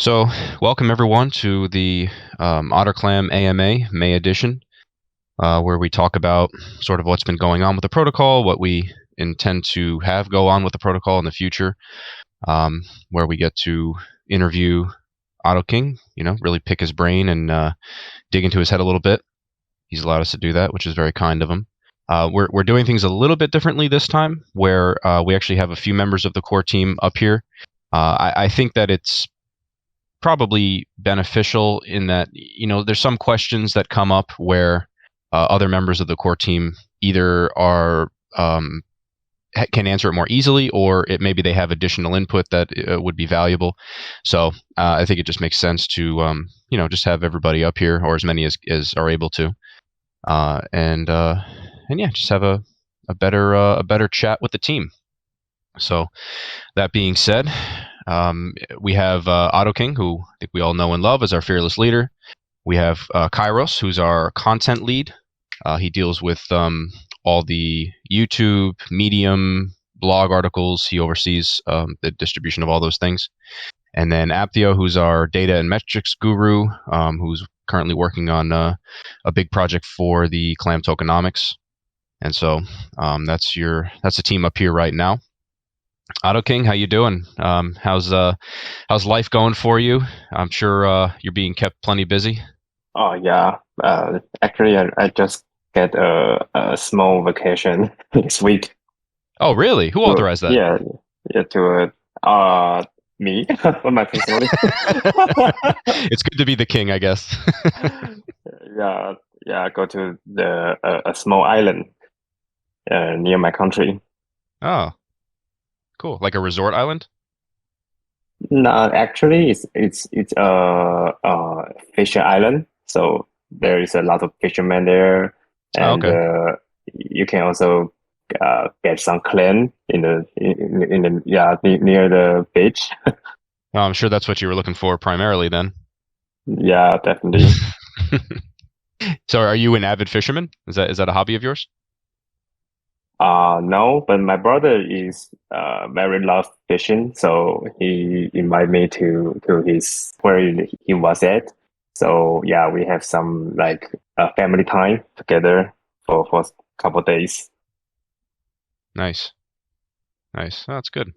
So, welcome everyone to the OtterClam AMA May edition, where we talk about sort of what's been going on with the protocol, what we intend to have go on with the protocol in the future, where we get to interview Ottoking, really pick his brain and dig into his head a little bit. He's allowed us to do that, which is very kind of him. We're doing things a little bit differently this time, where we actually have a few members of the core team up here. I think that it's probably beneficial in that there's some questions that come up where other members of the core team either are can answer it more easily, or maybe they have additional input that would be valuable. So I think it just makes sense to just have everybody up here, or as many as are able to, and yeah, just have a better chat with the team. So that being said, we have Ottoking, who I think we all know and love as our fearless leader. We have Kairos, who's our content lead. He deals with all the YouTube, Medium, blog articles. He oversees the distribution of all those things. And then Abtheo, who's our data and metrics guru, who's currently working on a big project for the Clam tokenomics. And so that's the team up here right now. Ottoking, how you doing? How's life going for you? I'm sure you're being kept plenty busy. Oh yeah. Actually, I just get a small vacation this week. Oh, really? Who To, authorized that? yeah, yeah, to me, my personally. It's good to be the king, I guess. Yeah, yeah. Go to the a small island near my country. Oh, cool. Like a resort island? No, actually, it's a fishing island. So there is a lot of fishermen there, Oh, and okay. you can also get some clam in the yeah near the beach. Oh, I'm sure that's what you were looking for primarily then. Yeah, definitely. So, are you an avid fisherman? Is that a hobby of yours? No, but my brother is very love fishing, so he invited me to his where he was at. So yeah, we have some like family time together for a couple days. Nice, nice. Oh, that's good.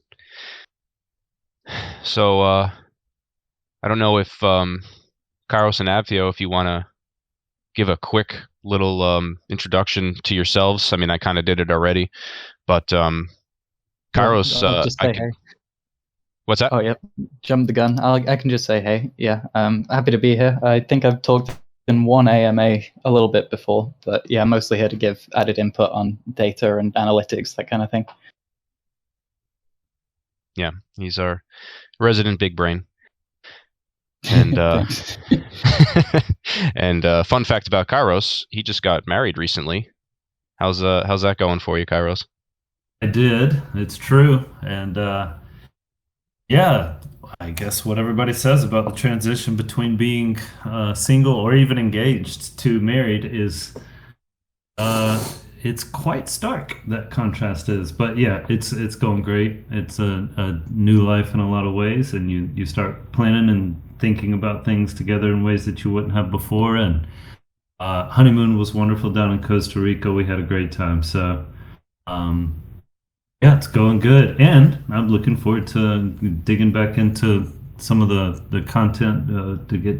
So, I don't know if Kairos and Abtheo, if you want to give a quick little introduction to yourselves. I mean, I kind of did it already, but Yeah, Kairos, I'll just say hey. What's that? Oh, yep. Jump the gun. I can just say hey. Yeah, happy to be here. I think I've talked in one AMA a little bit before, but yeah, mostly here to give added input on data and analytics, that kind of thing. Yeah, he's our resident big brain. And Thanks. and fun fact about Kairos, he just got married recently. How's that going for you, Kairos? I did. It's true. And yeah, I guess what everybody says about the transition between being single or even engaged to married is it's quite stark, that contrast is. But yeah, it's going great. It's a new life in a lot of ways, and you start planning and thinking about things together in ways that you wouldn't have before. And honeymoon was wonderful down in Costa Rica. We had a great time. So yeah, it's going good, and I'm looking forward to digging back into some of the content to get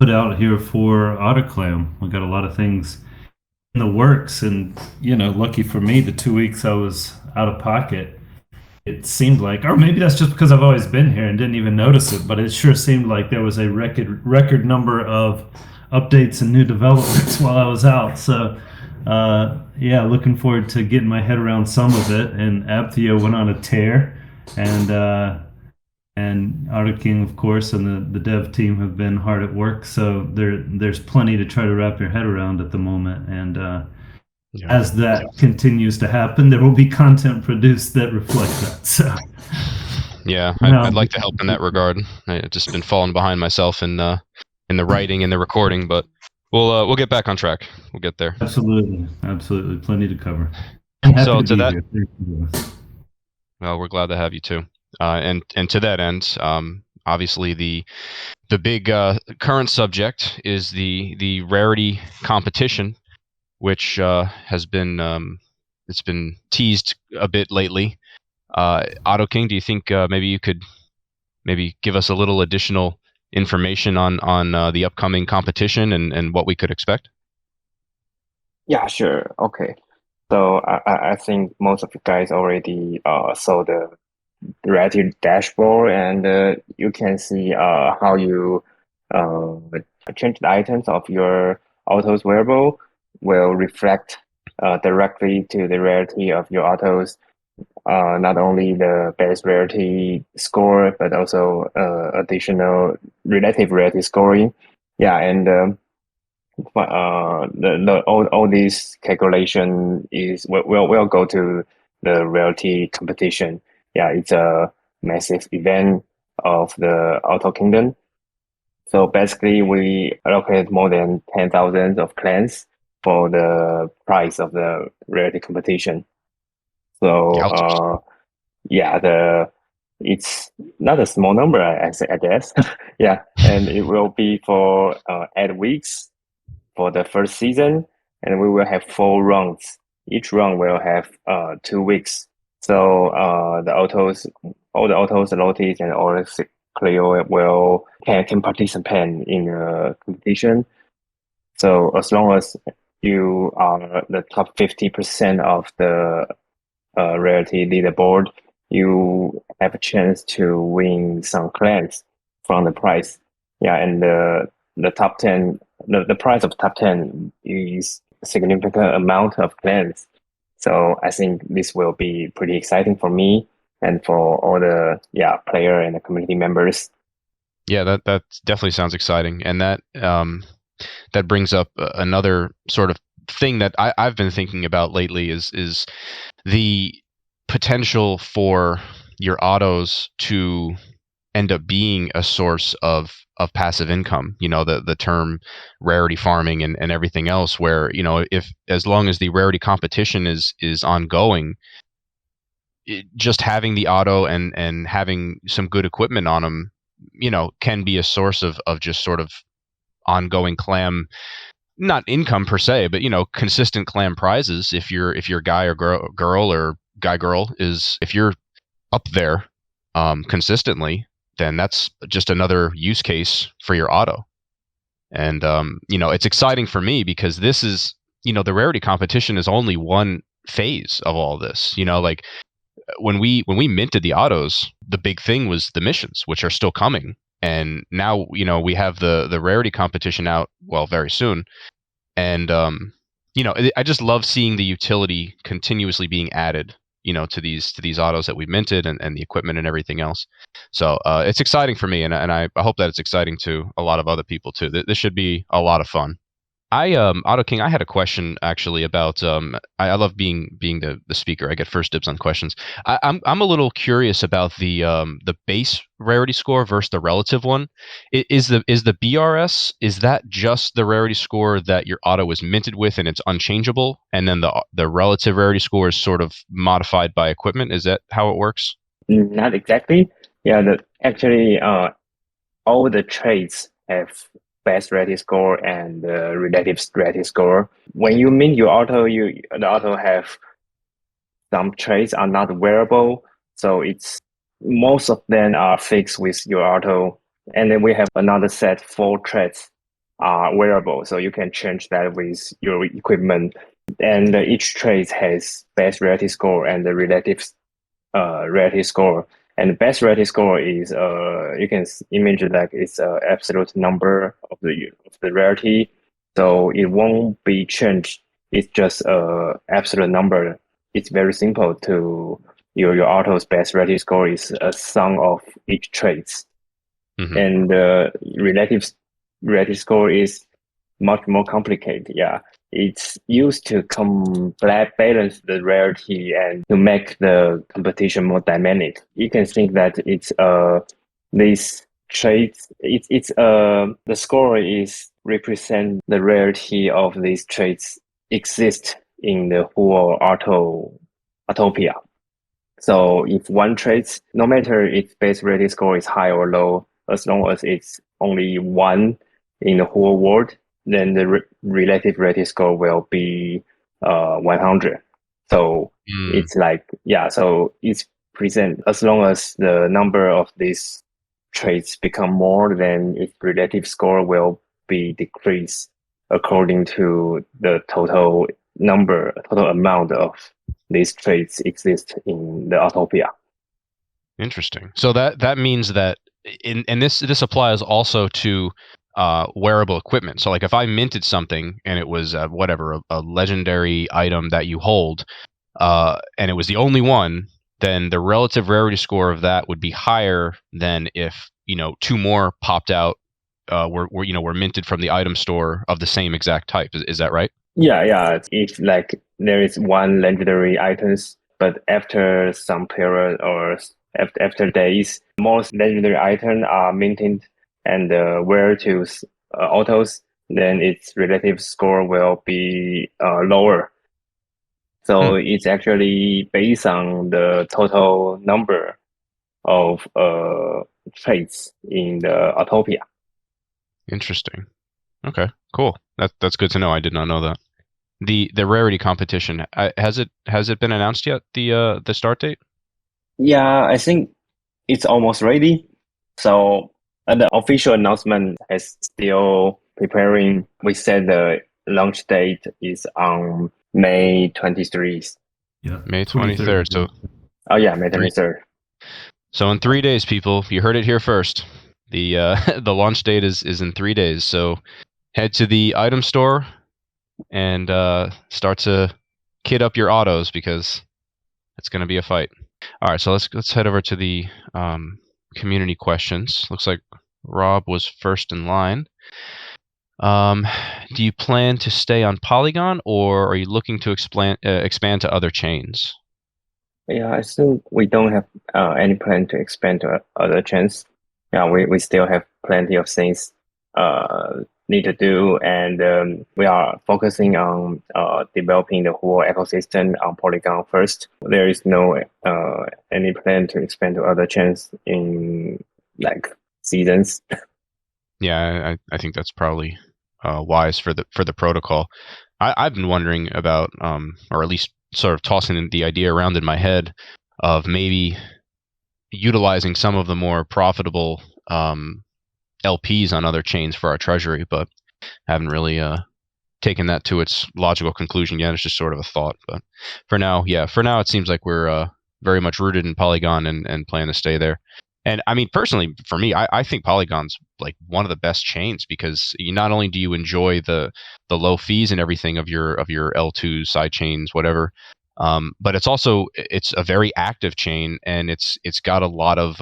put out here for OtterClam. We got a lot of things in the works, and lucky for me, the 2 weeks I was out of pocket, it seemed like, or maybe that's just because I've always been here and didn't even notice it, but it sure seemed like there was a record number of updates and new developments while I was out. So yeah, looking forward to getting my head around some of it. And Abtheo went on a tear, and Ottoking, of course, and the dev team have been hard at work. So there's plenty to try to wrap your head around at the moment. And as that continues to happen, there will be content produced that reflects that. So yeah, I'd like to help in that regard. I've just been falling behind myself in the writing and the recording, but we'll get back on track. We'll get there. Absolutely, plenty to cover. So to that, well, we're glad to have you too. And to that end, obviously the big current subject is the rarity competition, which has been it's been teased a bit lately. Ottoking, do you think maybe you could maybe give us a little additional information on the upcoming competition and what we could expect? Yeah, sure. Okay. So I think most of you guys already saw the Rarity dashboard, and you can see how you uh, change the items of your Ottos wearable will reflect directly to the rarity of your Ottos. Not only the base rarity score, but also additional relative rarity scoring. Yeah, and all these calculation is will go to the rarity competition. Yeah, it's a massive event of the Auto Kingdom. So basically, we allocate more than 10,000 of clans for the price of the rarity competition. So Yowzers. yeah, it's not a small number, I guess. Yeah, and it will be for 8 weeks for the first season, and we will have 4 rounds. Each round will have 2 weeks. So the autos, all the autos, loties, and all the Clio can participate in a competition. So as long as you are the top 50% of the rarity leaderboard, you have a chance to win some clans from the prize. Yeah, and the top 10, the prize of top 10 is a significant amount of clans. So I think this will be pretty exciting for me and for all the player and the community members. Yeah, that definitely sounds exciting, and that brings up another sort of thing that I've been thinking about lately is the potential for your autos to end up being a source of passive income. You know, the term rarity farming and everything else, where, you know, if as long as the rarity competition is ongoing, just having the auto and having some good equipment on them, you know, can be a source of just sort of ongoing clam, not income per se, but, you know, consistent clam prizes. If you're guy or girl or guy girl is, if you're up there consistently, then that's just another use case for your auto. And you know, it's exciting for me because this is, you know, the rarity competition is only one phase of all this. You know, like when we minted the autos, the big thing was the missions, which are still coming. And now, you know, we have the rarity competition out, well, very soon. And you know, I just love seeing the utility continuously being added, you know, to these autos that we minted and the equipment and everything else. So it's exciting for me, and I hope that it's exciting to a lot of other people too. This should be a lot of fun. Ottoking, I had a question actually about I love being the speaker. I get first dibs on questions. I'm a little curious about the base rarity score versus the relative one. Is the BRS, is that just the rarity score that your auto is minted with and it's unchangeable, and then the relative rarity score is sort of modified by equipment? Is that how it works? Not exactly. Yeah, actually all the traits have best rarity score and relative rarity score. When you mint your auto, the auto have some traits are not wearable, so it's most of them are fixed with your auto. And then we have another set, 4 traits are wearable, so you can change that with your equipment. And each trait has best rarity score and the relative rarity score. And the best rarity score is you can imagine that it's an absolute number of the rarity, so it won't be changed. It's just a absolute number. It's very simple to your auto's best rarity score is a sum of each traits. Hmm. And relative rarity score is much more complicated. Yeah, it's used to balance the rarity and to make the competition more dynamic. You can think that it's these traits. It's the score is represent the rarity of these traits exist in the whole Ottopia. So if one trait, no matter its base rarity score is high or low, as long as it's only one in the whole world, then the relative rarity score will be 100. So it's like, yeah, so it's present as long as the number of these traits become more, then its relative score will be decreased according to the total amount of these traits exist in the Ottopia. Interesting. So that means that and this applies also to wearable equipment. So like if I minted something and it was whatever a legendary item that you hold, and it was the only one, then the relative rarity score of that would be higher than if two more popped out were minted from the item store of the same exact type. Is that right? Yeah. If like there is one legendary items, but after some period or after days, most legendary items are minted and were to autos, then its relative score will be lower. So it's actually based on the total number of traits in the Ottopia. Interesting. Okay, cool. That's good to know. I did not know that. The rarity competition, has it been announced yet? The start date? Yeah, I think it's almost ready. So the official announcement is still preparing. We said the launch date is on May 23rd. Yeah, May 23rd. So oh yeah, May 23rd. So in 3 days, people, you heard it here first. The the launch date is in 3 days. So head to the item store and start to kit up your autos because it's going to be a fight. All right, so let's head over to the community questions. Looks like Rob was first in line. Do you plan to stay on Polygon, or are you looking to expand to other chains? Yeah, I think we don't have any plan to expand to other chains. Yeah, we still have plenty of things need to do, and we are focusing on developing the whole ecosystem on Polygon first. There is no any plan to expand to other chains in like seasons. Yeah, I think that's probably wise for the protocol. I've been wondering about, or at least sort of tossing the idea around in my head of maybe utilizing some of the more profitable LPs on other chains for our treasury, but haven't really taken that to its logical conclusion yet. It's just sort of a thought. But for now, it seems like we're very much rooted in Polygon and plan to stay there. And I mean, personally, for me, I think Polygon's like one of the best chains because not only do you enjoy the low fees and everything of your L2 side chains, whatever, but it's a very active chain and it's got a lot of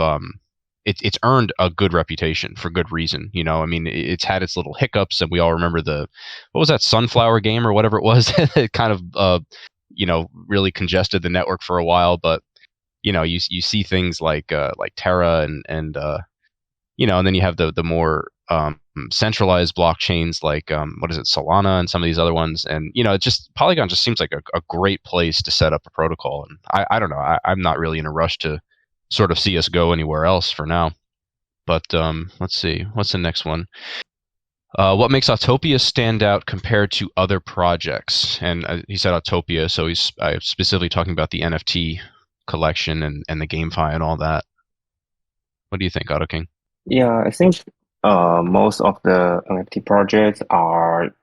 it's earned a good reputation for good reason. I mean, it's had its little hiccups, and we all remember what was that Sunflower game or whatever it was. It kind of really congested the network for a while, but you see things like Terra and then you have the more centralized blockchains like what is it, Solana, and some of these other ones, and Polygon just seems like a great place to set up a protocol. And I don't know, I'm not really in a rush to sort of see us go anywhere else for now. But let's see, what's the next one? What makes Ottopia stand out compared to other projects? And he said Ottopia, so he's specifically talking about the NFT collection and the GameFi and all that. What do you think, Ottoking? Yeah, I think most of the NFT projects are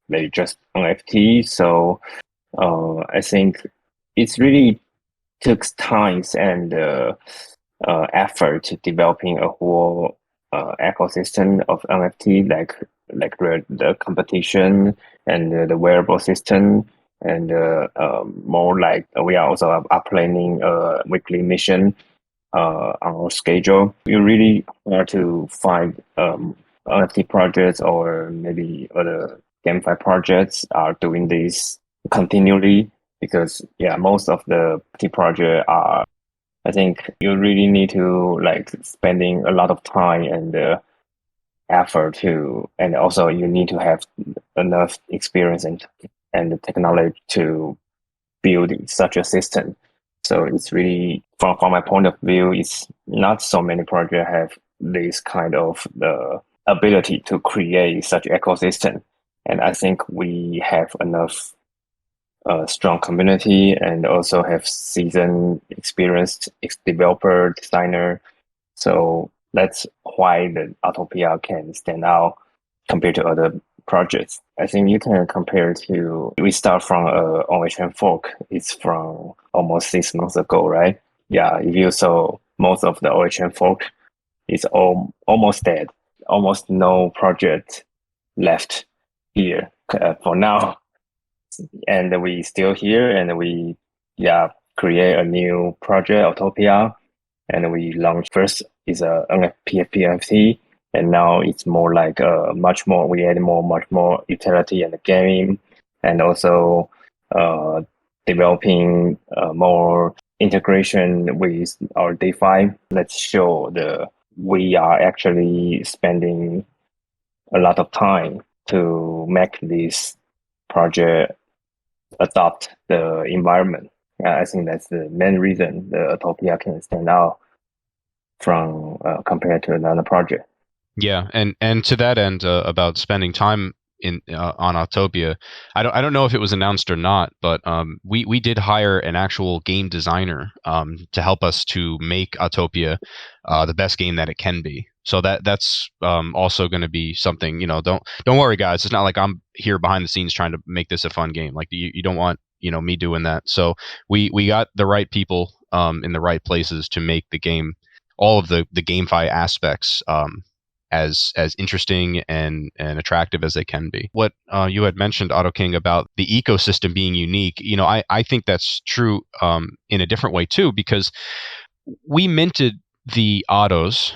maybe just NFT. So I think it's really took time and effort developing a whole ecosystem of NFT, like the competition and the wearable system, and more like we are also are planning a weekly mission on our schedule. You really hard to find NFT projects or maybe other GameFi projects are doing this continually because most of the NFT projects are. I think you really need to like spending a lot of time and effort to, and also you need to have enough experience and the technology to build such a system. So it's really from my point of view, it's not so many projects have this kind of the ability to create such ecosystem. And I think we have enough strong community and also have seasoned, experienced developer, designer. So that's why the Ottopia can stand out compared to other projects. I think you can compare to, we start from a OHM fork. It's from almost 6 months ago, right? Yeah, if you saw most of the OHM fork, it's almost dead. Almost no project left here for now. And we still here, and we create a new project, Ottopia, and we launched first is a PFP and now it's more like much more. We add much more utility and game, and also developing more integration with our DeFi. Let's show we are actually spending a lot of time to make this project adopt the environment. I think that's the main reason the Ottopia can stand out from compared to another project. Yeah, and to that end, about spending time in on Ottopia, I don't know if it was announced or not, but we did hire an actual game designer to help us to make Ottopia the best game that it can be. So that's also going to be something. Don't worry, guys. It's not like I'm here behind the scenes trying to make this a fun game. Like you don't want me doing that. So we got the right people in the right places to make the game, all of the GameFi aspects as interesting and attractive as they can be. What you had mentioned, Ottoking, about the ecosystem being unique, I think that's true in a different way too, because we minted the Ottos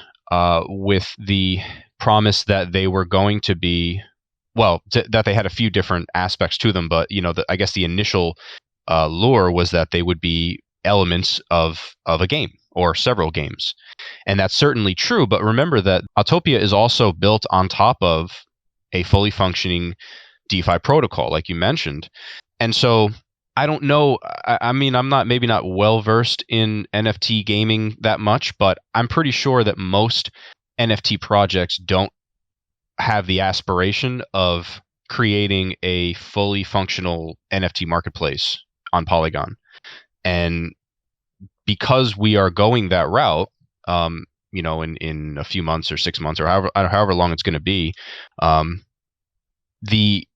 with the promise that they were going to be, that they had a few different aspects to them, but I guess the initial lure was that they would be elements of a game or several games. And that's certainly true, but remember that Ottopia is also built on top of a fully functioning DeFi protocol, like you mentioned. And so I don't know. I mean, I'm maybe not well versed in NFT gaming that much, but I'm pretty sure that most NFT projects don't have the aspiration of creating a fully functional NFT marketplace on Polygon. And because we are going that route, in a few months or 6 months or however long it's going to be, the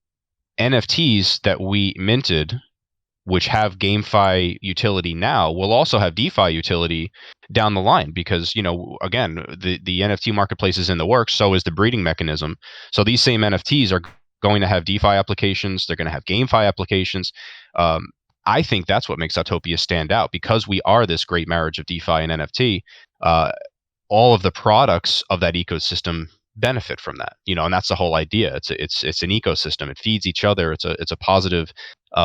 NFTs that we minted, which have GameFi utility now, will also have DeFi utility down the line, because again, the NFT marketplace is in the works, so is the breeding mechanism. So these same NFTs are going to have DeFi applications, they're going to have GameFi applications. I think that's what makes Ottopia stand out, because we are this great marriage of DeFi and NFT. All of the products of that ecosystem benefit from that, and that's the whole idea. It's an ecosystem. It feeds each other. It's a positive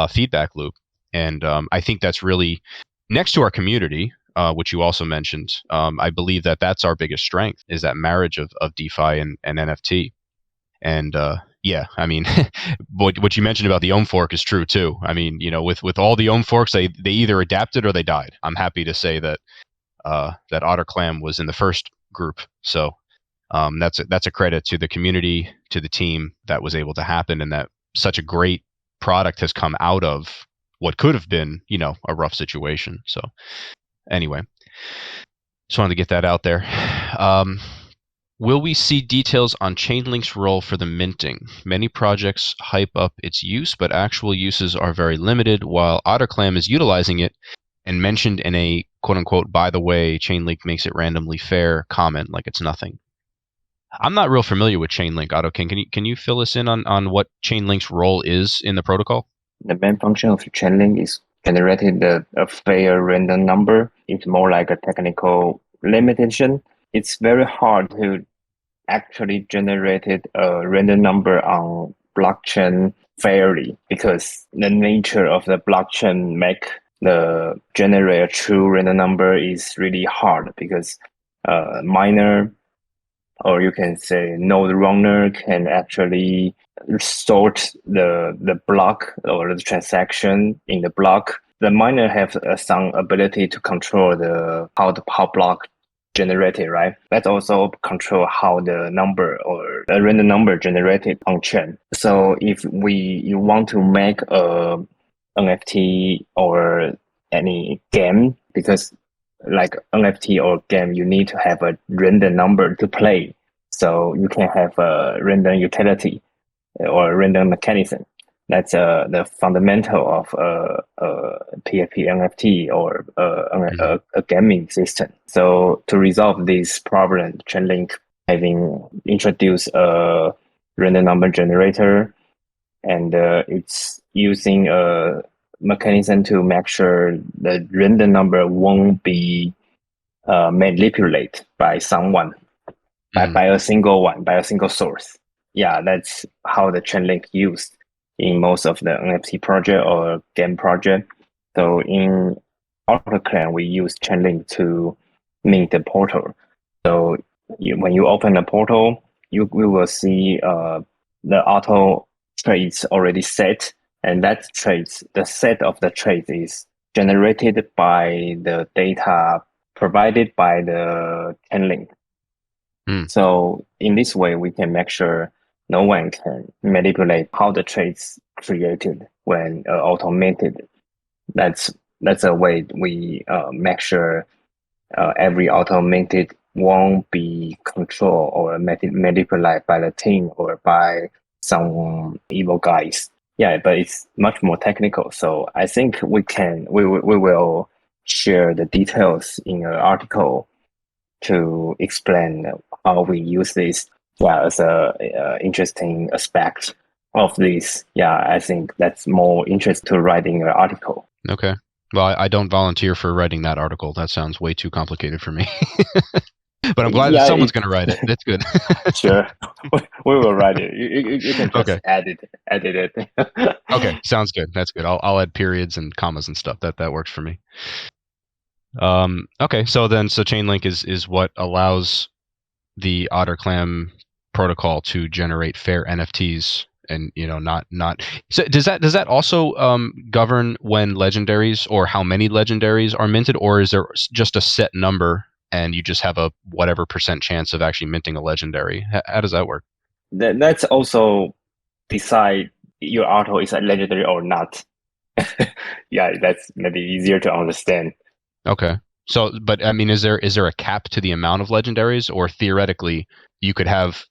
feedback loop, and I think that's really, next to our community, which you also mentioned. I believe that that's our biggest strength, is that marriage of DeFi and NFT. And yeah, I mean, what you mentioned about the Ohm fork is true too. I mean, with all the Ohm forks, they either adapted or they died. I'm happy to say that that OtterClam was in the first group. So that's a credit to the community, to the team, that was able to happen, and that such a great product has come out of what could have been, a rough situation. So anyway, just wanted to get that out there. Will we see details on Chainlink's role for the minting? Many projects hype up its use, but actual uses are very limited, while OtterClam is utilizing it and mentioned in a quote-unquote, by the way, Chainlink makes it randomly fair comment like it's nothing. I'm not real familiar with Chainlink, Ottoking. Can you fill us in on what Chainlink's role is in the protocol? The main function of Chainlink is generating a fair random number. It's more like a technical limitation. It's very hard to actually generate a random number on blockchain fairly, because the nature of the blockchain make the generate a true random number is really hard, because miner, or you can say node runner, can actually sort the block or the transaction in the block the miner have some ability to control how block generated, right? Let's also control how the number or the random number generated on chain. So if you want to make a NFT or any game, because like NFT or game, you need to have a random number to play. So you can have a random utility or random mechanism. That's the fundamental of PFP NFT or a gaming system. So to resolve this problem, Chainlink having introduced a random number generator, and it's using a mechanism to make sure the random number won't be manipulated by someone, by a single source. Yeah, that's how the Chainlink used in most of the NFT project or game project. So in OtterClam, we use Chainlink to mint the portal. So when you open the portal, we will see the auto trades already set, and that the set of the trades is generated by the data provided by the Chainlink. So in this way, we can make sure no one can manipulate how the trades created when automated. That's a way we make sure every automated won't be controlled or manipulated by the team or by some evil guys. Yeah, but it's much more technical. So I think we will share the details in an article to explain how we use this. Yeah, as a interesting aspect of this. Yeah, I think that's more interest to writing an article. Okay. Well, I don't volunteer for writing that article. That sounds way too complicated for me. But I'm glad that someone's going to write it. That's good. Sure. We will write it. You can just edit it. Okay, sounds good. That's good. I'll add periods and commas and stuff. That works for me. Okay, so Chainlink is what allows the OtterClam protocol to generate fair NFTs, and not. So does that also govern when legendaries or how many legendaries are minted, or is there just a set number and you just have a whatever % chance of actually minting a legendary? How does that work? That's also decide your auto is a legendary or not. Yeah, that's maybe easier to understand. Okay. So, but I mean, is there a cap to the amount of legendaries, or theoretically you could have,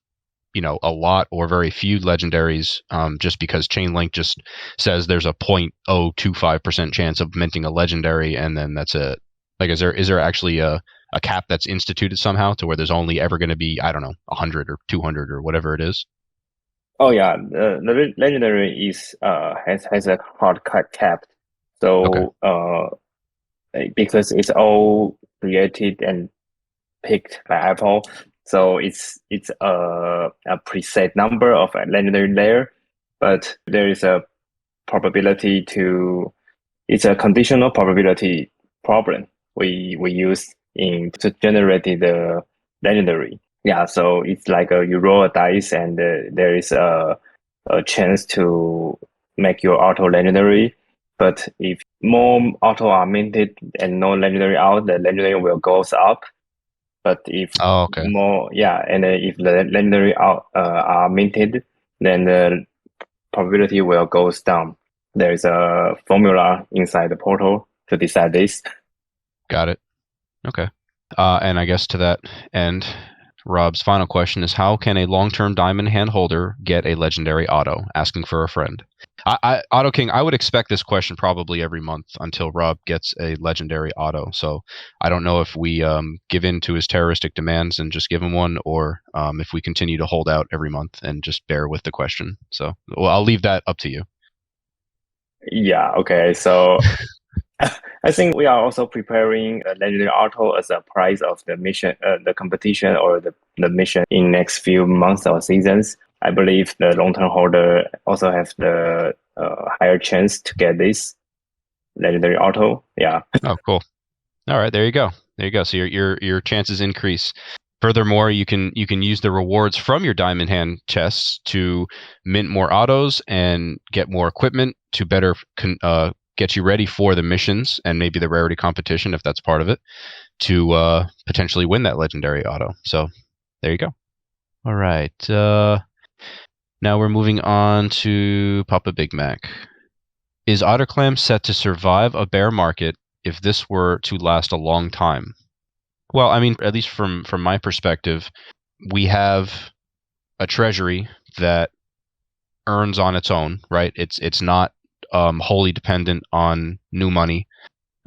a lot or very few legendaries, just because Chainlink just says there's a 0.025% chance of minting a legendary, and then that's it. Like, is there actually a cap that's instituted somehow to where there's only ever going to be, I don't know, 100 or 200 or whatever it is? Oh yeah, the legendary is has a hard cap. So because it's all created and picked by Apple, so it's a preset number of a legendary layer, but there is a probability it's a conditional probability problem we use to generate the legendary. Yeah, so it's like you roll a dice and there is a chance to make your auto legendary. But if more auto are minted and no legendary out, the legendary will goes up. But if more, and if the legendary out are minted, then the probability will goes down. There is a formula inside the portal to decide this. Got it. Okay. And I guess to that end, Rob's final question is: how can a long-term diamond hand holder get a legendary auto? Asking for a friend. Ottoking, I would expect this question probably every month until Rob gets a legendary auto. So I don't know if we give in to his terroristic demands and just give him one, or if we continue to hold out every month and just bear with the question. So I'll leave that up to you. Yeah. Okay. So I think we are also preparing a legendary auto as a prize of the mission, the competition or the mission in next few months or seasons. I believe the long-term holder also have the higher chance to get this legendary auto. Yeah. Oh, cool. All right, there you go. So your chances increase. Furthermore, you can use the rewards from your diamond hand chests to mint more autos and get more equipment to better get you ready for the missions and maybe the rarity competition if that's part of it to potentially win that legendary Otto. So there you go. All right. Now we're moving on to Papa Big Mac. Is OtterClam set to survive a bear market if this were to last a long time? Well, I mean, at least from my perspective, we have a treasury that earns on its own, right? It's not wholly dependent on new money.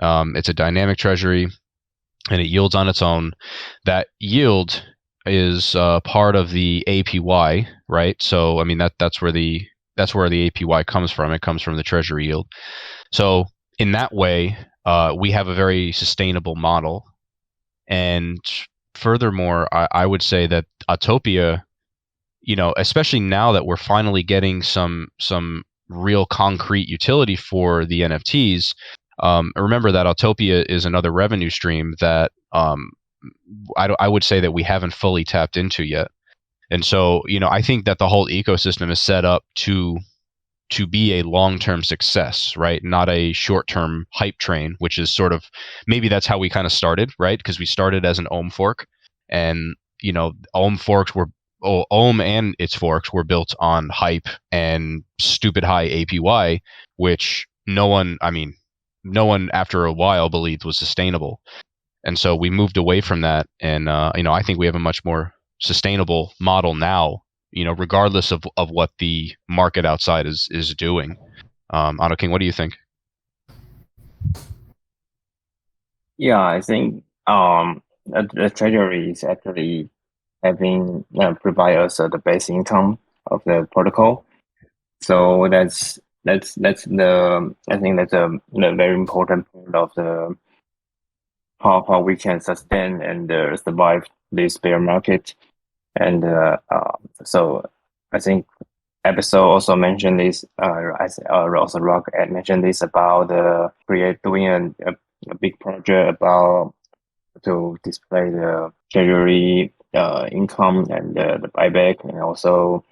It's a dynamic treasury, and it yields on its own. That yield is part of the APY, right? So I mean that's where the APY comes from. It comes from the treasury yield. So in that way, we have a very sustainable model. And furthermore, I would say that Ottopia, especially now that we're finally getting some real concrete utility for the NFTs. Remember that Ottopia is another revenue stream that I would say that we haven't fully tapped into yet. And so, I think that the whole ecosystem is set up to be a long-term success, right? Not a short-term hype train, which is sort of, maybe that's how we kind of started, right? Because we started as an Ohm fork, and Ohm and its forks were built on hype and stupid high APY, which no one after a while believed was sustainable. And so we moved away from that, and I think we have a much more sustainable model now, regardless of what the market outside is doing. Ottoking, what do you think? Yeah, I think the treasury is actually having provide us the base income of the protocol. So that's the I think that's a very important part of the how we can sustain and survive this bear market. And so I think Abtheo also mentioned this. Also Rock had mentioned this about doing a big project about to display the treasury income and the buyback, and also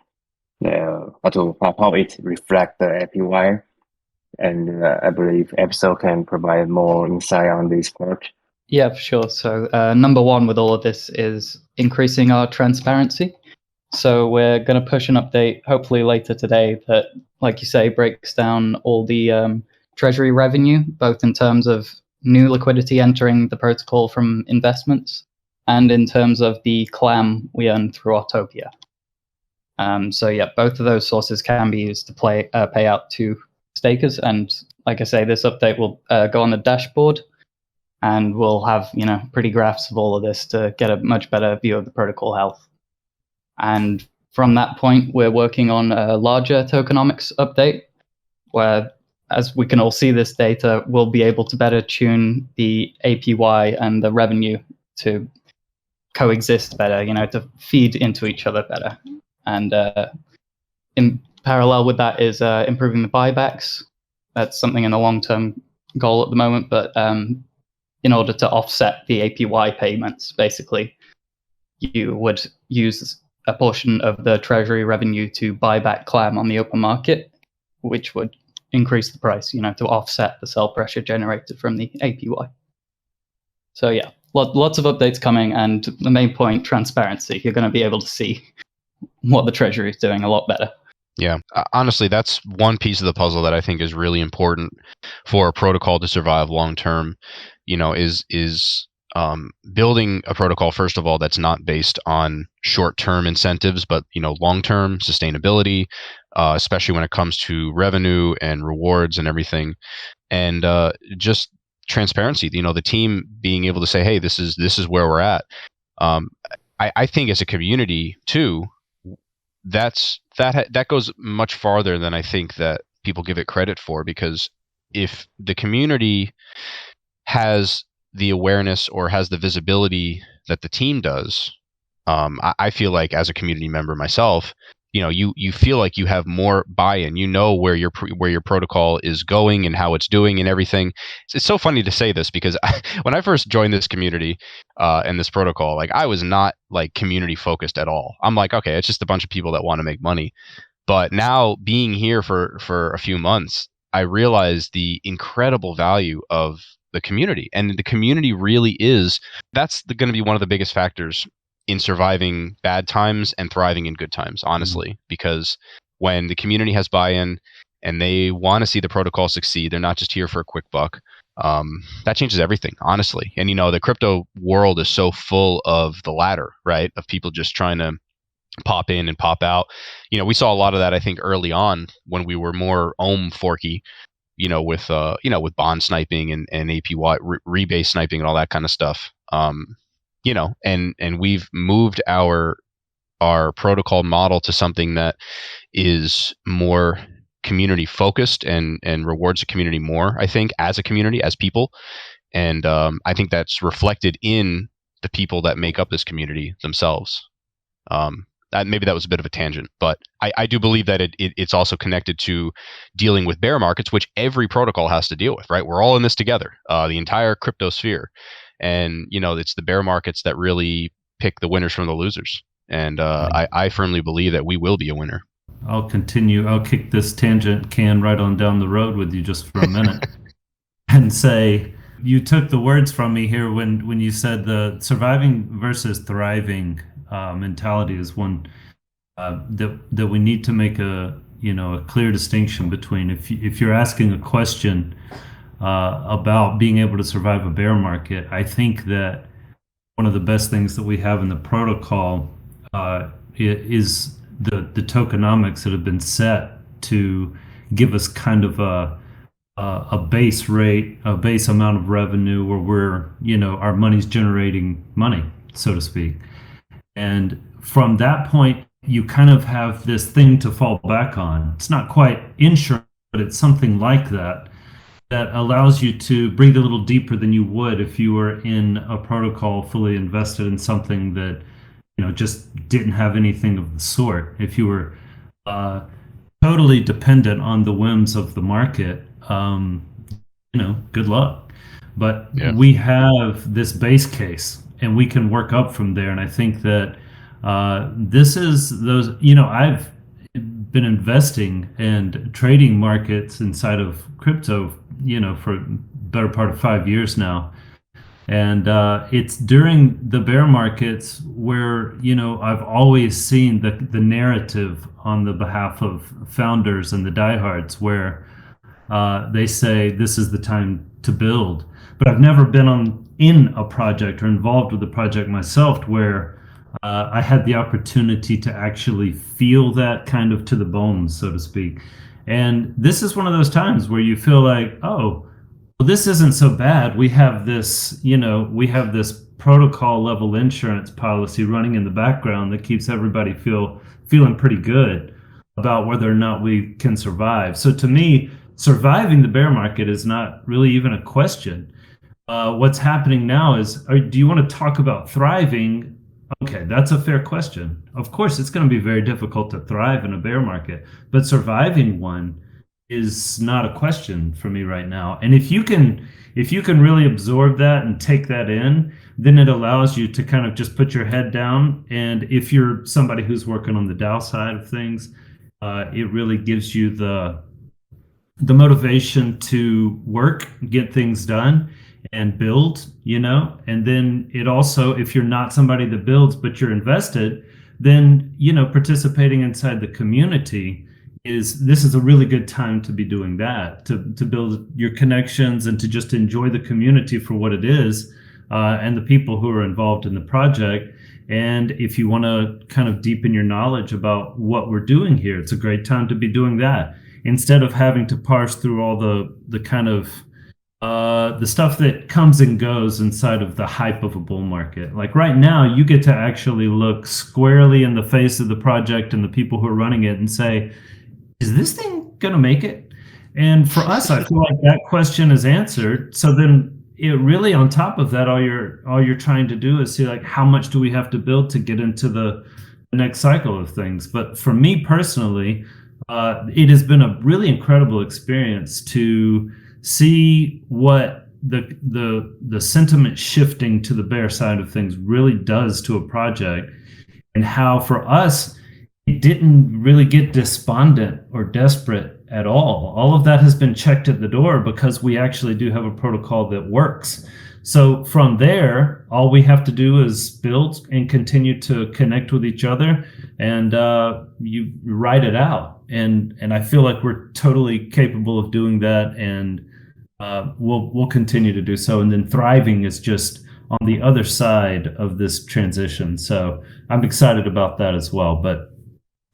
how it reflect the APY. And I believe Abtheo can provide more insight on this part. Yeah, for sure. So number one with all of this is increasing our transparency. So we're going to push an update, hopefully later today, that, like you say, breaks down all the treasury revenue, both in terms of new liquidity entering the protocol from investments and in terms of the clam we earn through Ottopia. So yeah, both of those sources can be used to pay out to stakers. And like I say, this update will go on the dashboard, and we'll have pretty graphs of all of this to get a much better view of the protocol health. And from that point, we're working on a larger tokenomics update, where, as we can all see this data, we'll be able to better tune the APY and the revenue to coexist better, to feed into each other better. And in parallel with that is improving the buybacks. That's something in the long-term goal at the moment, but in order to offset the APY payments, basically, you would use a portion of the treasury revenue to buy back clam on the open market, which would increase the price, to offset the sell pressure generated from the APY. So yeah, lots of updates coming, and the main point, transparency. You're going to be able to see what the treasury is doing a lot better. Yeah, honestly, that's one piece of the puzzle that I think is really important for a protocol to survive long term. Is building a protocol, first of all, that's not based on short-term incentives, but long-term sustainability, especially when it comes to revenue and rewards and everything, and just transparency. The team being able to say, "Hey, this is where we're at." I think as a community too, that goes much farther than I think that people give it credit for, because if the community has the awareness or has the visibility that the team does, I feel like as a community member myself, you feel like you have more buy-in. Where your protocol is going and how it's doing and everything. It's so funny to say this, because when I first joined this community and this protocol, I was not community focused at all. I'm like, okay, it's just a bunch of people that want to make money. But now being here for a few months, I realized the incredible value of the community. And the community really is, that's going to be one of the biggest factors in surviving bad times and thriving in good times, honestly, because when the community has buy-in and they want to see the protocol succeed, they're not just here for a quick buck. That changes everything, honestly. And, you know, the crypto world is so full of the latter, right? Of people just trying to pop in and pop out. You know, we saw a lot of that, I think, early on when we were more forky, with bond sniping and APY rebase sniping and all that kind of stuff. And we've moved our protocol model to something that is more community focused and rewards the community more, I think, as a community, as people. And I think that's reflected in the people that make up this community themselves. Maybe that was a bit of a tangent, but I do believe that it's also connected to dealing with bear markets, which every protocol has to deal with, right? We're all in this together, the entire crypto sphere. And, you know, it's the bear markets that really pick the winners from the losers. And I firmly believe that we will be a winner. I'll kick this tangent can right on down the road with you just for a minute and say, you took the words from me here when you said the surviving versus thriving mentality is one that we need to make a clear distinction between. If you're asking a question about being able to survive a bear market, I think that one of the best things that we have in the protocol is the tokenomics that have been set to give us kind of a base rate, a base amount of revenue where our money's generating money, so to speak. And from that point, you kind of have this thing to fall back on. It's not quite insurance, but it's something like that allows you to breathe a little deeper than you would if you were in a protocol fully invested in something that, just didn't have anything of the sort. If you were totally dependent on the whims of the market, good luck. But we have this base case, and we can work up from there. And I think that this is those, I've been investing and trading markets inside of crypto, for the better part of 5 years now. And it's during the bear markets where, I've always seen the narrative on the behalf of founders and the diehards where they say this is the time to build. But I've never been in a project or involved with a project myself where I had the opportunity to actually feel that kind of to the bones, so to speak. And this is one of those times where you feel like, oh, well, this isn't so bad. We have this, protocol level insurance policy running in the background that keeps everybody feeling pretty good about whether or not we can survive. So to me, surviving the bear market is not really even a question. What's happening now is, do you want to talk about thriving? Okay, that's a fair question. Of course, it's going to be very difficult to thrive in a bear market, but surviving one is not a question for me right now. And if you can really absorb that and take that in, then it allows you to kind of just put your head down. And if you're somebody who's working on the DAO side of things, it really gives you the motivation to work, get things done, and build, and then it also, if you're not somebody that builds, but you're invested, then, participating inside the community this is a really good time to be doing that, to build your connections and to just enjoy the community for what it is, and the people who are involved in the project. And if you want to kind of deepen your knowledge about what we're doing here, it's a great time to be doing that, instead of having to parse through all the kind of the stuff that comes and goes inside of the hype of a bull market. Like right now, you get to actually look squarely in the face of the project and the people who are running it and say, is this thing going to make it? And for us, I feel like that question is answered. So then it really, on top of that, all you're trying to do is see, like, how much do we have to build to get into the next cycle of things? But for me personally, it has been a really incredible experience to see what the sentiment shifting to the bear side of things really does to a project, and how for us it didn't really get despondent or desperate at all. All of that has been checked at the door because we actually do have a protocol that works. So from there, all we have to do is build and continue to connect with each other, and you write it out. And I feel like we're totally capable of doing that, and we'll continue to do so. And then thriving is just on the other side of this transition. So I'm excited about that as well. But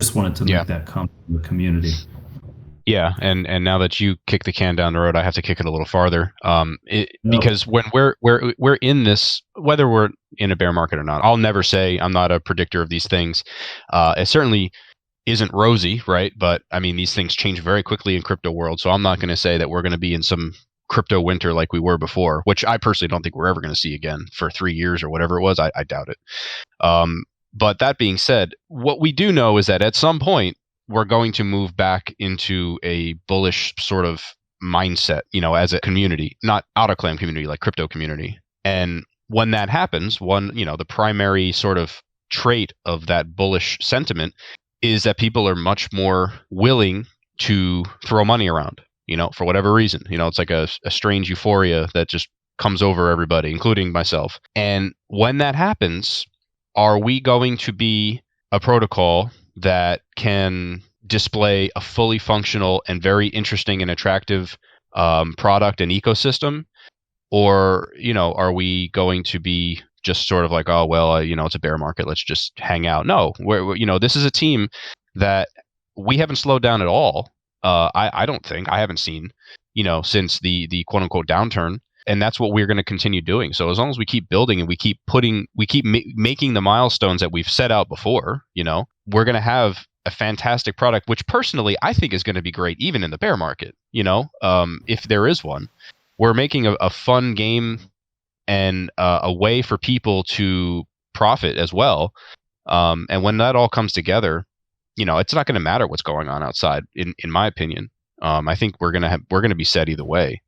just wanted to make that comment in the community. Yeah, and now that you kick the can down the road, I have to kick it a little farther. Because when we're in this, whether we're in a bear market or not, I'll never say I'm not a predictor of these things. It certainly isn't rosy, right? But I mean, these things change very quickly in crypto world, so I'm not going to say that we're going to be in some crypto winter like we were before, which I personally don't think we're ever going to see again for 3 years or whatever it was. I doubt it. But that being said, what we do know is that at some point we're going to move back into a bullish sort of mindset, as a community, not OtterClam community, like crypto community. And when that happens, the primary sort of trait of that bullish sentiment is that people are much more willing to throw money around, for whatever reason. It's like a strange euphoria that just comes over everybody, including myself. And when that happens, are we going to be a protocol that can display a fully functional and very interesting and attractive product and ecosystem? Or, are we going to be just sort of like, oh, well, it's a bear market, let's just hang out? No, this is a team that we haven't slowed down at all. I don't think. I haven't seen, since the quote unquote downturn. And that's what we're going to continue doing. So as long as we keep building and we keep making the milestones that we've set out before, we're going to have a fantastic product, which personally I think is going to be great even in the bear market, if there is one. We're making a fun game and a way for people to profit as well. And when that all comes together, it's not going to matter what's going on outside, in my opinion. I think we're going to be set either way.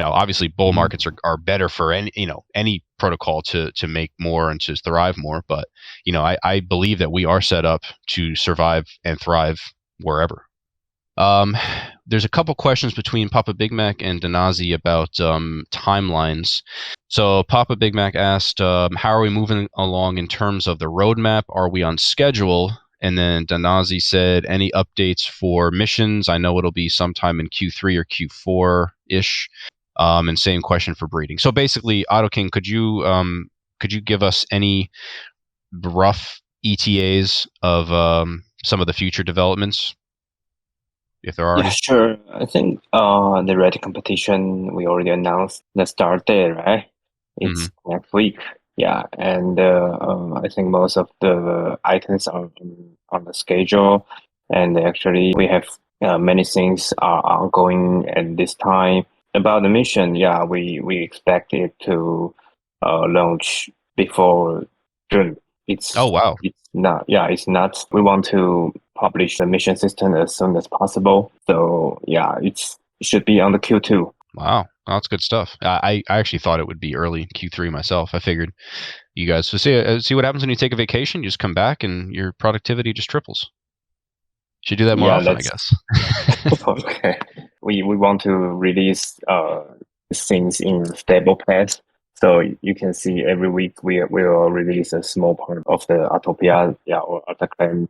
Obviously bull markets are better for any protocol to make more and to thrive more. But, I believe that we are set up to survive and thrive wherever. There's a couple questions between Papa Big Mac and Danazi about timelines. So Papa Big Mac asked, how are we moving along in terms of the roadmap? Are we on schedule? And then Danazi said, any updates for missions? I know it'll be sometime in Q3 or Q4-ish. And same question for breeding. So basically, Ottoking, could you give us any rough ETAs of some of the future developments, if there are any? Sure. I think the Rarity competition, we already announced the start date, right? It's next week. Yeah, and I think most of the items are on the schedule, and actually we have many things are ongoing at this time. About the mission, yeah, we expect it to launch before June. Oh wow! It's not. We want to publish the mission system as soon as possible. So yeah, it should be on the Q2. Wow, that's good stuff. I actually thought it would be early Q3 myself. I figured you guys. So see what happens when you take a vacation. You just come back and your productivity just triples. Should do that more often, I guess. Okay. We want to release things in stable path. So you can see every week we will release a small part of the Ottopia, or OtterClam.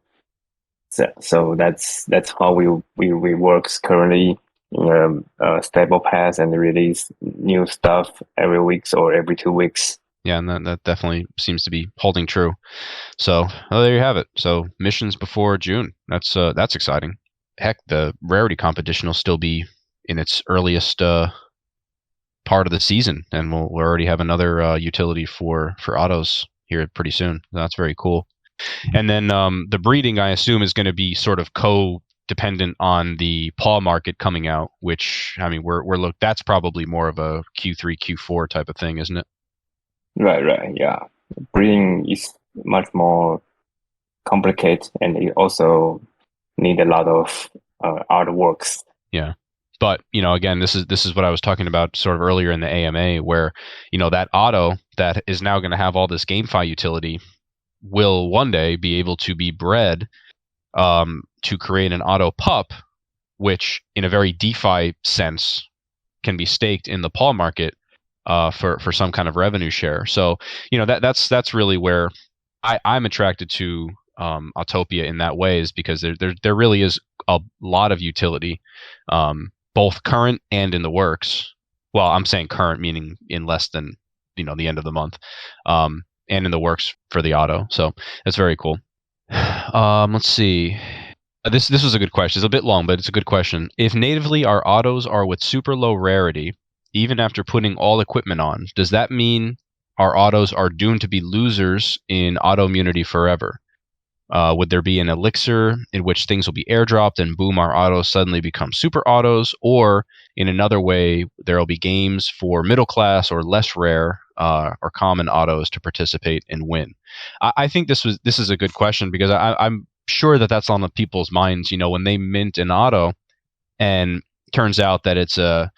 So that's how we work currently in a stable path and release new stuff every week or every 2 weeks. Yeah, and that definitely seems to be holding true. So there you have it. So missions before June. That's exciting. Heck, the Rarity competition will still be in its earliest part of the season, and we'll already have another utility for Ottos here pretty soon. That's very cool. And then the breeding, I assume, is going to be sort of co-dependent on the paw market coming out, which, I mean, that's probably more of a Q3, Q4 type of thing, isn't it? Right, yeah. Breeding is much more complicated, and it also need a lot of artworks. Yeah. But, again, this is what I was talking about sort of earlier in the AMA, where, that Otto that is now going to have all this GameFi utility will one day be able to be bred to create an Otto pup, which in a very DeFi sense can be staked in the Paul market for some kind of revenue share. So that's really where I'm attracted to Ottopia in that way, is because there really is a lot of utility, both current and in the works. Well, I'm saying current meaning in less than the end of the month, and in the works for the Otto. So that's very cool. Let's see. This was a good question. It's a bit long, but it's a good question. If natively our Ottos are with super low rarity, even after putting all equipment on, does that mean our Ottos are doomed to be losers in autoimmunity forever? Would there be an elixir in which things will be airdropped and boom, our Ottos suddenly become super Ottos? Or in another way, there will be games for middle class or less rare or common Ottos to participate and win? I think this is a good question, because I'm sure that's on the people's minds. When they mint an Otto, and turns out that it's a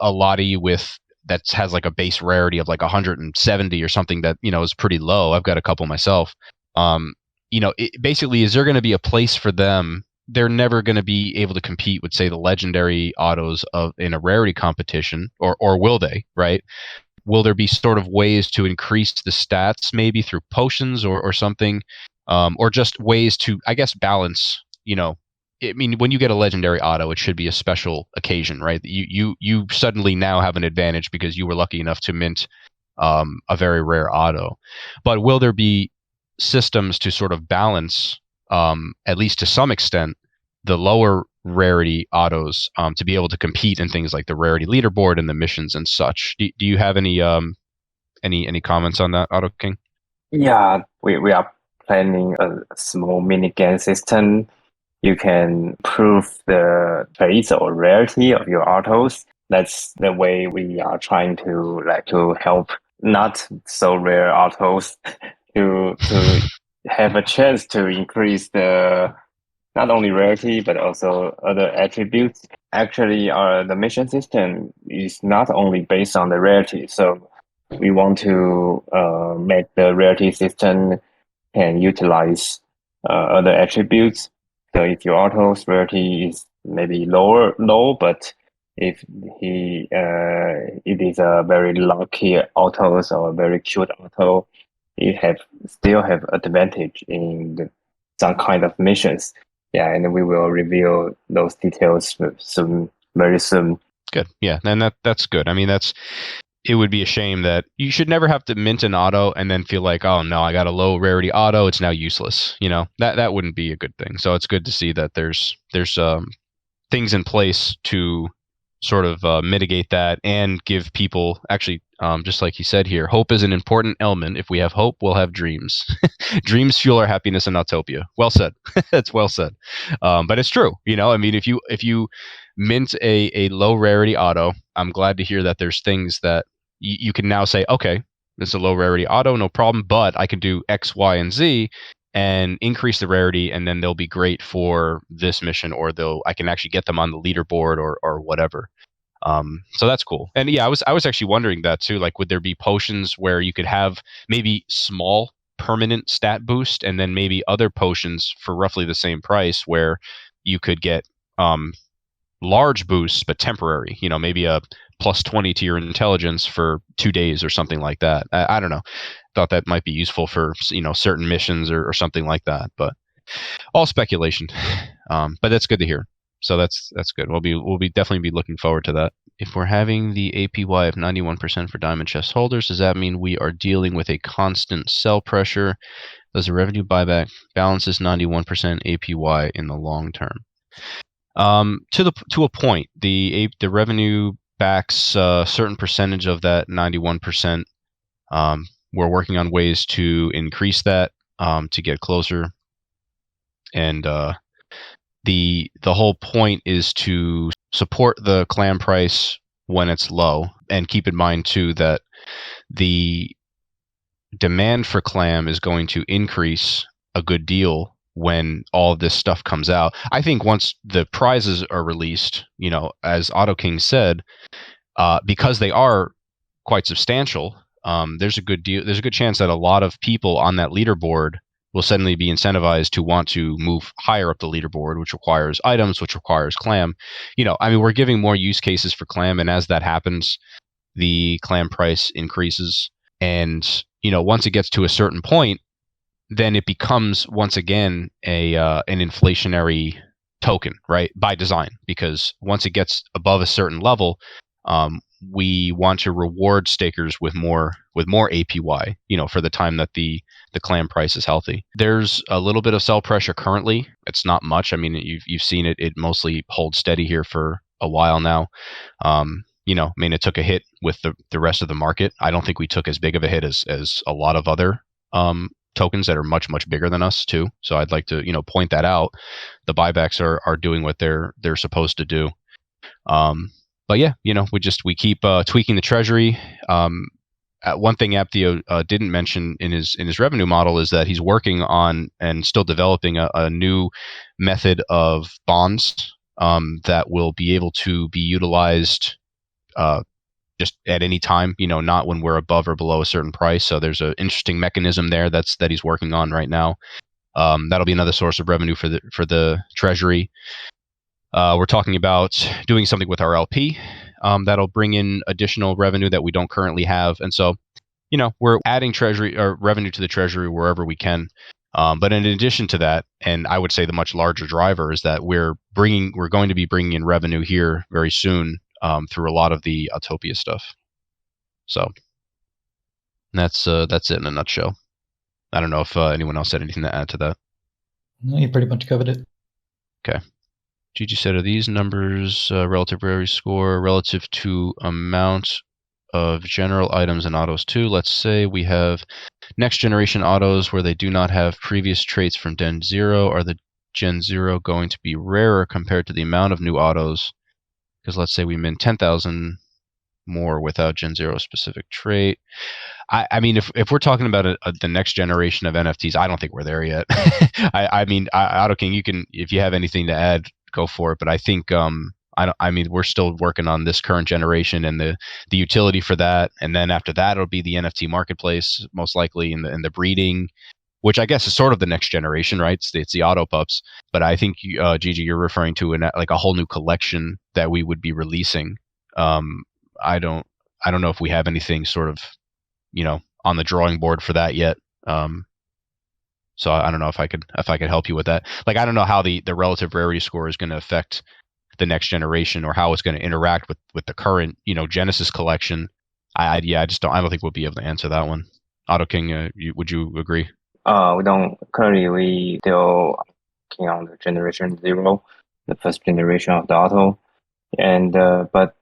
lottie with that has like a base rarity of like 170 or something that is pretty low. I've got a couple myself. Basically, is there going to be a place for them? They're never going to be able to compete with, say, the legendary Ottos in a rarity competition, or will they? Right? Will there be sort of ways to increase the stats, maybe through potions or something, or just ways to, I guess, balance? I mean, when you get a legendary Otto, it should be a special occasion, right? You suddenly now have an advantage because you were lucky enough to mint a very rare Otto. But will there be systems to sort of balance, at least to some extent, the lower rarity Ottos to be able to compete in things like the rarity leaderboard and the missions and such? Do you have any comments on that, Ottoking? Yeah, we are planning a small mini game system. You can prove the base or rarity of your Ottos. That's the way we are trying to help not so rare Ottos to have a chance to increase the not only rarity but also other attributes. Actually, the mission system is not only based on the rarity, so we want to make the rarity system can utilize other attributes. So if your Otto's rarity is maybe low, but if it is a very lucky Ottos or a very cute Otto, it still have advantage in some kind of missions. Yeah, and we will reveal those details very soon. Good. Yeah, and that's good. I mean, it would be a shame that you should never have to mint an Otto and then feel like, oh no, I got a low rarity Otto, it's now useless. That wouldn't be a good thing. So it's good to see that there's things in place to sort of mitigate that and give people, actually, just like you said here, hope is an important element. If we have hope, we'll have dreams. Dreams fuel our happiness in Ottopia. Well said. That's well said. But it's true. I mean, if you mint a low rarity Otto, I'm glad to hear that there's things that you can now say, okay, this is a low rarity Otto, no problem, but I can do X, Y, and Z and increase the rarity, and then they'll be great for this mission, or I can actually get them on the leaderboard or whatever. So that's cool. And yeah, I was actually wondering that too. Like, would there be potions where you could have maybe small permanent stat boost, and then maybe other potions for roughly the same price where you could get large boosts but temporary? Maybe a plus 20 to your intelligence for 2 days or something like that. I don't know. Thought that might be useful for certain missions or something like that. But all speculation. But that's good to hear. So that's good. We'll be definitely be looking forward to that. If we're having the APY of 91% for diamond chest holders, does that mean we are dealing with a constant sell pressure? Does the revenue buyback balance this 91% APY in the long term? To a point, the revenue backs a certain percentage of that 91%. We're working on ways to increase that to get closer, and the whole point is to support the clam price when it's low, and keep in mind too that the demand for clam is going to increase a good deal when all of this stuff comes out. I think once the prizes are released, as Ottoking said, because they are quite substantial, there's a good chance that a lot of people on that leaderboard will suddenly be incentivized to want to move higher up the leaderboard, which requires items, which requires clam. I mean, we're giving more use cases for clam, and as that happens, the clam price increases. And once it gets to a certain point, then it becomes once again an inflationary token, right? By design, because once it gets above a certain level, we want to reward stakers with more APY, for the time that the clam price is healthy. There's a little bit of sell pressure currently. It's not much. I mean, you've seen it. It mostly holds steady here for a while now. I mean, it took a hit with the rest of the market. I don't think we took as big of a hit as a lot of other tokens that are much, much bigger than us too. So I'd like to, point that out. The buybacks are doing what they're supposed to do. But yeah, we keep tweaking the treasury. One thing Abtheo didn't mention in his revenue model is that he's working on and still developing a new method of bonds that will be able to be utilized just at any time, not when we're above or below a certain price. So there's an interesting mechanism there that he's working on right now. That'll be another source of revenue for the treasury. We're talking about doing something with our LP that'll bring in additional revenue that we don't currently have. And so, we're adding treasury or revenue to the treasury wherever we can. But in addition to that, and I would say the much larger driver is that we're going to be bringing in revenue here very soon through a lot of the Ottopia stuff. So that's it in a nutshell. I don't know if anyone else had anything to add to that. No, you pretty much covered it. Okay. Gigi said, are these numbers relative rarity score relative to amount of general items and Ottos too? Let's say we have next generation Ottos where they do not have previous traits from Gen 0. Are the Gen 0 going to be rarer compared to the amount of new Ottos? Because let's say we mint 10,000 more without Gen 0 specific trait. I mean, if we're talking about the next generation of NFTs, I don't think we're there yet. I mean, Ottoking, you can, if you have anything to add, go for it. But I think I mean, we're still working on this current generation and the utility for that, and then after that, it'll be the NFT marketplace most likely, and the breeding, which I guess is sort of the next generation, right? It's the Otto pups. But I think Gigi, you're referring to like a whole new collection that we would be releasing. I don't know if we have anything sort of on the drawing board for that yet. So I don't know if I could help you with that. Like, I don't know how the relative rarity score is going to affect the next generation, or how it's going to interact with the current Genesis collection. I just don't think we'll be able to answer that one. Ottoking, would you agree? We don't currently. We still working on the generation 0, the first generation of the Otto, and but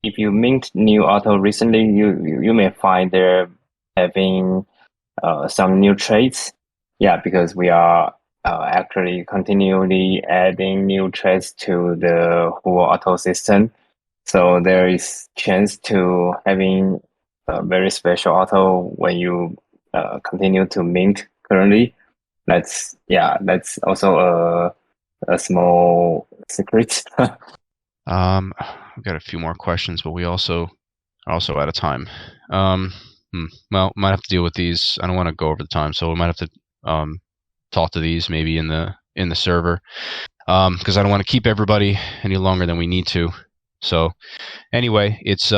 if you mint new Otto recently, you may find they're having some new traits. Yeah, because we are actually continually adding new traits to the whole Otto system. So there is chance to having a very special Otto when you continue to mint currently. That's also a small secret. We've got a few more questions, but we also out of time. Well, might have to deal with these. I don't want to go over the time, so we might have to talk to these maybe in the server, because I don't want to keep everybody any longer than we need to. So anyway, it's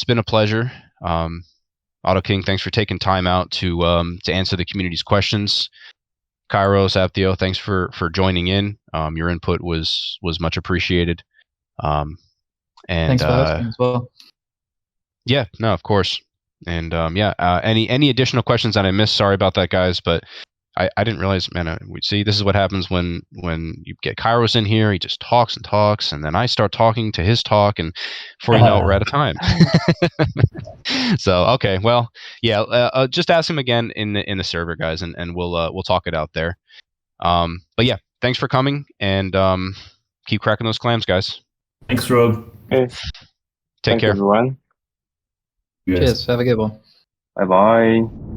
been a pleasure. Ottoking, thanks for taking time out to answer the community's questions. Kairos, Abtheo, thanks for joining in. Your input was much appreciated. And thanks for hosting as well. Yeah, no, of course. And any additional questions that I missed? Sorry about that, guys, but I didn't realize, man. See, this is what happens when you get Kairos in here. He just talks and talks, and then I start talking to his talk, and before you know it, we're out of time. So okay, well, yeah, just ask him again in the server, guys, and we'll talk it out there. But yeah, thanks for coming, and keep cracking those clams, guys. Thanks, Rogue. Okay. Take care, everyone. Cheers. Have a good one. Bye bye.